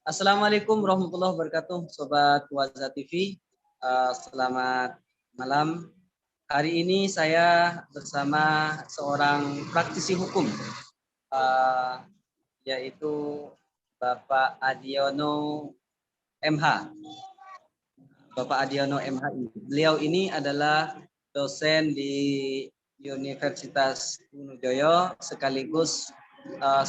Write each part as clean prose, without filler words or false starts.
Assalamualaikum warahmatullahi wabarakatuh, Sobat Waza TV. Selamat malam. Hari ini saya bersama seorang praktisi hukum, yaitu Bapak Adiono MH. Bapak Adiono MHI. Beliau ini adalah dosen di Universitas Unujoyo sekaligus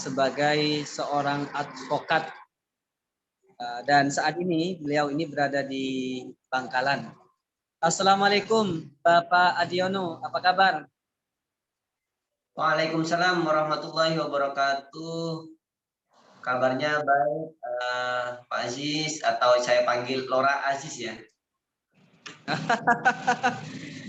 sebagai seorang advokat. Dan saat ini beliau ini berada di Bangkalan. Assalamualaikum Bapak Adiono, apa kabar? Waalaikumsalam warahmatullahi wabarakatuh. Kabarnya baik, Pak Aziz, atau saya panggil Lora Aziz ya.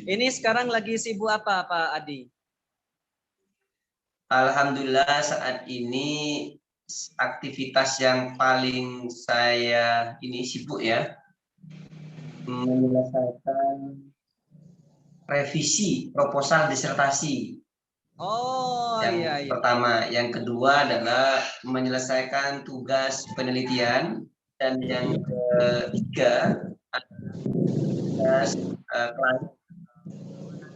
Ini sekarang lagi sibuk apa Pak Adi? Alhamdulillah saat ini aktivitas yang paling saya ini sibuk ya, menyelesaikan revisi proposal disertasi. Oh Yang iya. pertama, yang kedua adalah menyelesaikan tugas penelitian, dan yang ketiga tugas klien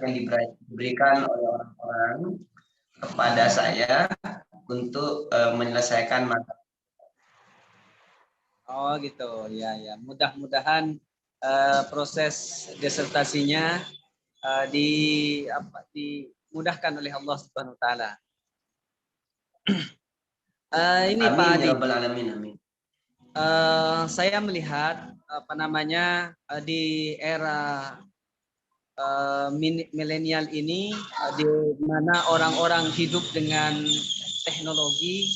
yang diberikan oleh orang-orang kepada saya untuk menyelesaikan masalah. Oh gitu, ya. Mudah-mudahan proses disertasinya dimudahkan oleh Allah Subhanahu Wa Taala. Ini Amin, Pak Adi. ya Rabbal Alamin, amin. Saya melihat di era milenial ini, di mana orang-orang hidup dengan teknologi,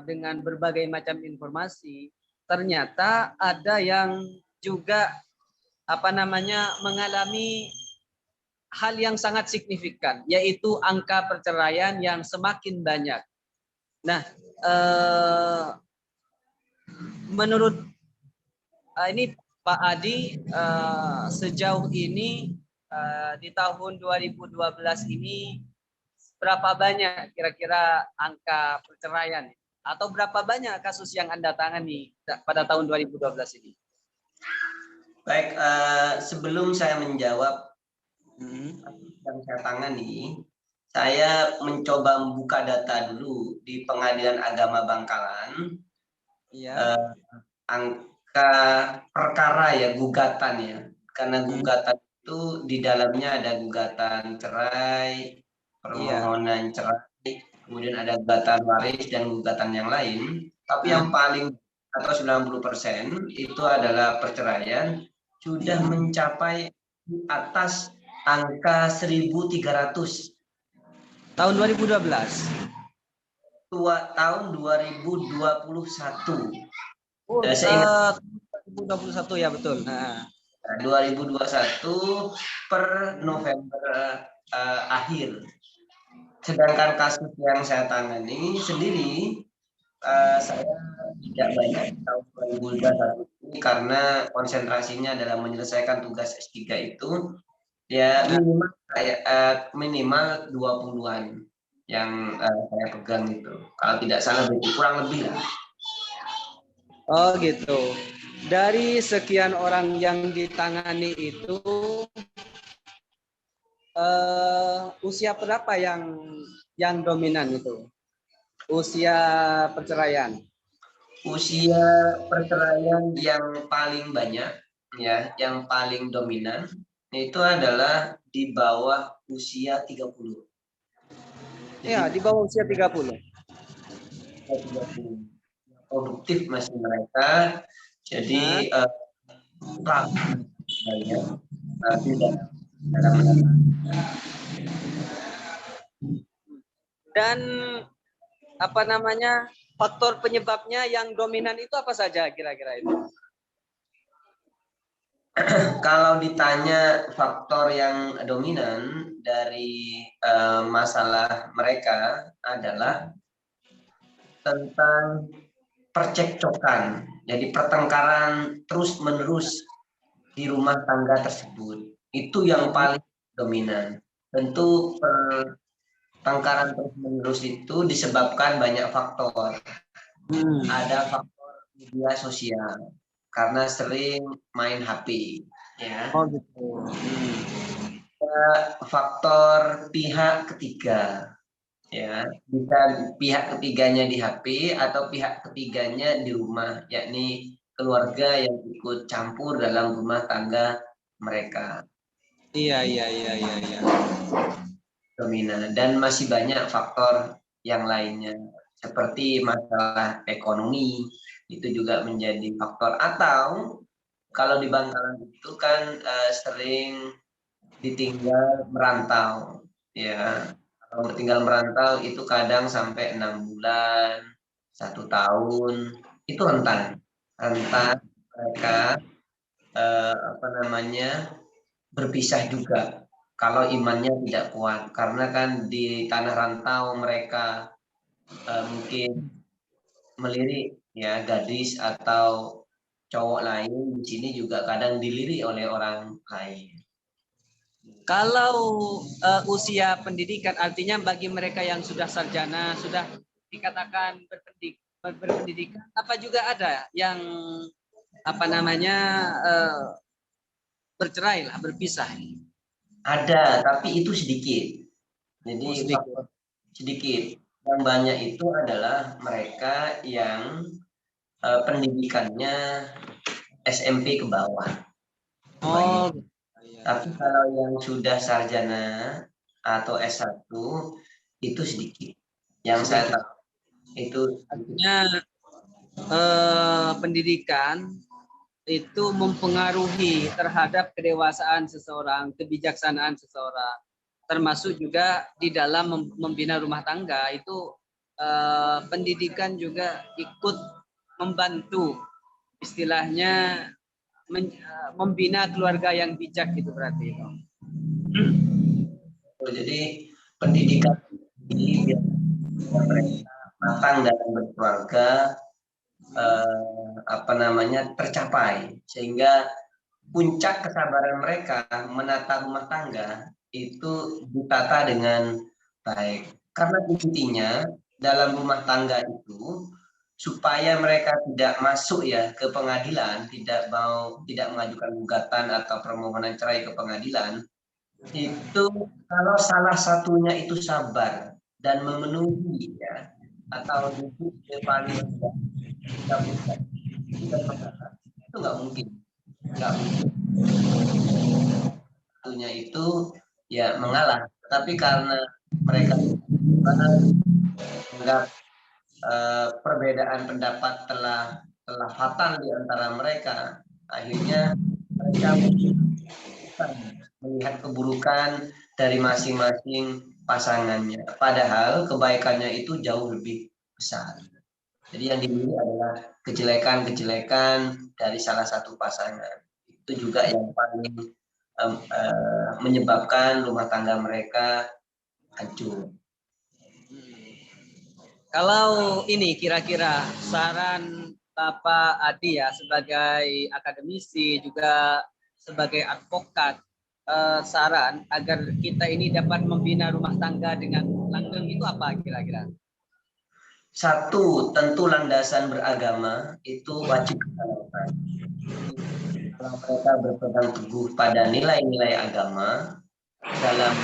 dengan berbagai macam informasi, ternyata ada yang juga mengalami hal yang sangat signifikan, yaitu angka perceraian yang semakin banyak. Nah, menurut ini Pak Adi, sejauh ini di tahun 2012 ini berapa banyak kira-kira angka perceraian atau berapa banyak kasus yang Anda tangani pada tahun 2012 ini? Baik, sebelum saya menjawab yang saya tangani, saya mencoba membuka data dulu di Pengadilan Agama Bangkalan. Iya. Angka perkara ya, gugatan ya, karena gugatan itu di dalamnya ada gugatan cerai, permohonan cerai, kemudian ada gugatan waris dan gugatan yang lain. Tapi yang paling atau 90% itu adalah perceraian, sudah mencapai di atas angka 1.300. Tahun 2012. Tahun 2021. Oh, Saya ingat 2021 ya, betul. 2021 per November akhir. Sedangkan kasus yang saya tangani sendiri, saya tidak banyak di tahun 2021 ini karena konsentrasinya dalam menyelesaikan tugas S3 itu ya minimal 20-an yang saya pegang itu. Kalau tidak salah kurang lebih lah. Oh gitu. Dari sekian orang yang ditangani itu, usia berapa yang dominan itu? Usia perceraian. Usia perceraian yang paling banyak ya, yang paling dominan itu adalah di bawah usia 30. Ya, di bawah usia 30. Produktif masih mereka, jadi banyak tidak dalam. Dan faktor penyebabnya yang dominan itu apa saja kira-kira itu? Kalau ditanya faktor yang dominan dari masalah mereka adalah tentang percekcokan, jadi pertengkaran terus-menerus di rumah tangga tersebut. Itu yang paling dominan. Tentu pertengkaran terus-menerus itu disebabkan banyak faktor. Ada faktor media sosial karena sering main HP, ya. Oh gitu. Faktor pihak ketiga, ya, bisa pihak ketiganya di HP atau pihak ketiganya di rumah, yakni keluarga yang ikut campur dalam rumah tangga mereka. Iya, iya, iya, iya, iya. Dominan, dan masih banyak faktor yang lainnya seperti masalah ekonomi itu juga menjadi faktor, atau kalau di Bangkalan itu kan sering ditinggal merantau, ya. Kalau tinggal merantau itu kadang sampai 6 bulan, 1 tahun, itu rentan mereka apa namanya berpisah juga kalau imannya tidak kuat, karena kan di tanah rantau mereka mungkin melirik, ya, gadis atau cowok lain, di sini juga kadang dilirik oleh orang lain. Kalau usia pendidikan, artinya bagi mereka yang sudah sarjana, sudah dikatakan berpendidikan, apa juga ada yang apa namanya bercerai lah, berpisah? Ada, tapi itu sedikit. Oh, Jadi sedikit. faktor sedikit. Yang banyak itu adalah mereka yang pendidikannya SMP ke bawah. Banyak. Oh, iya, Tapi iya. kalau yang sudah sarjana atau S1 itu sedikit. Yang saya Sedikit. tahu itu sedikit. Artinya pendidikan itu mempengaruhi terhadap kedewasaan seseorang, kebijaksanaan seseorang, termasuk juga di dalam membina rumah tangga itu pendidikan juga ikut membantu, istilahnya membina keluarga yang bijak gitu berarti itu. Jadi pendidikan ini biar mereka matang dalam berkeluarga, apa namanya, tercapai, sehingga puncak kesabaran mereka menata rumah tangga itu ditata dengan baik. Karena intinya dalam rumah tangga itu supaya mereka tidak masuk, ya, ke pengadilan, tidak mengajukan gugatan atau permohonan cerai ke pengadilan, itu kalau salah satunya itu sabar dan memenuhi, ya, atau duduk di paling rendah, itu nggak mungkin, nggak mungkin satunya itu, ya, mengalah. Tapi karena mereka menganggap perbedaan pendapat telah fatal di antara mereka, akhirnya mereka melihat keburukan dari masing-masing pasangannya. Padahal kebaikannya itu jauh lebih besar. Jadi yang dilihat adalah kejelekan-kejelekan dari salah satu pasangan. Itu juga yang paling menyebabkan rumah tangga mereka hancur. Kalau ini kira-kira saran Bapak Adi ya sebagai akademisi juga sebagai advokat, saran agar kita ini dapat membina rumah tangga dengan langgeng itu apa kira-kira? Satu, tentu landasan beragama itu wajib kita lakukan. Kalau mereka berpegang teguh pada nilai-nilai agama dalam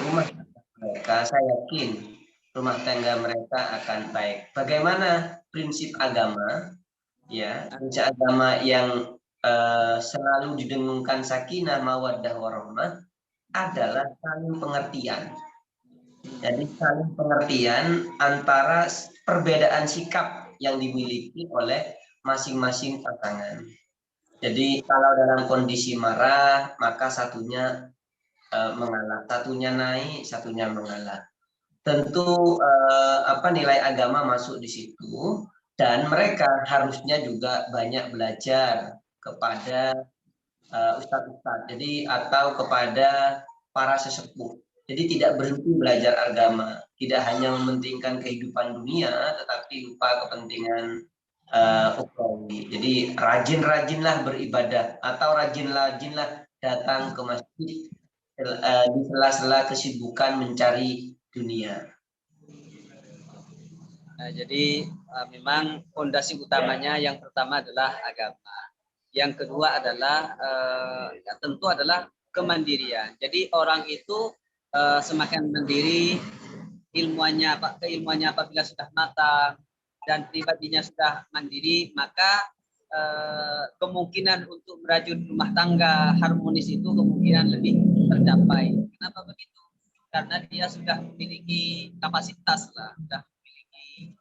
rumah tangga mereka, saya yakin rumah tangga mereka akan baik. Bagaimana prinsip agama? Ya, prinsip agama yang selalu didengungkan sakinah, mawaddah, warahmah adalah saling pengertian. Jadi saling pengertian antara perbedaan sikap yang dimiliki oleh masing-masing pasangan. Jadi kalau dalam kondisi marah, maka satunya mengalah, satunya naik, satunya mengalah. Tentu nilai agama masuk di situ, dan mereka harusnya juga banyak belajar kepada ustadz-ustadz, jadi atau kepada para sesepuh. Jadi tidak berhenti belajar agama, tidak hanya mementingkan kehidupan dunia, tetapi lupa kepentingan ukhrawi. Jadi rajin-rajinlah beribadah atau rajin-rajinlah datang ke masjid di sela-sela kesibukan mencari dunia. Nah, jadi memang fondasi utamanya yang pertama adalah agama. Yang kedua adalah ya tentu adalah kemandirian. Jadi orang itu semakin mandiri, keilmuannya apabila sudah matang dan pribadinya sudah mandiri, maka kemungkinan untuk merajut rumah tangga harmonis itu kemungkinan lebih tercapai. Kenapa begitu? Karena dia sudah memiliki kapasitas lah, sudah memiliki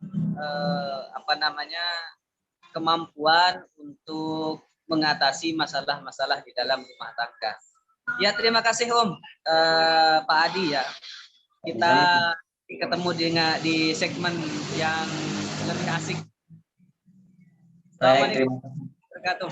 kemampuan untuk mengatasi masalah-masalah di dalam rumah tangga. Ya, terima kasih Om, Pak Adi ya. Kita ketemu di segmen yang lebih asik. Baik, Assalamualaikum warahmatullahi wabarakatuh.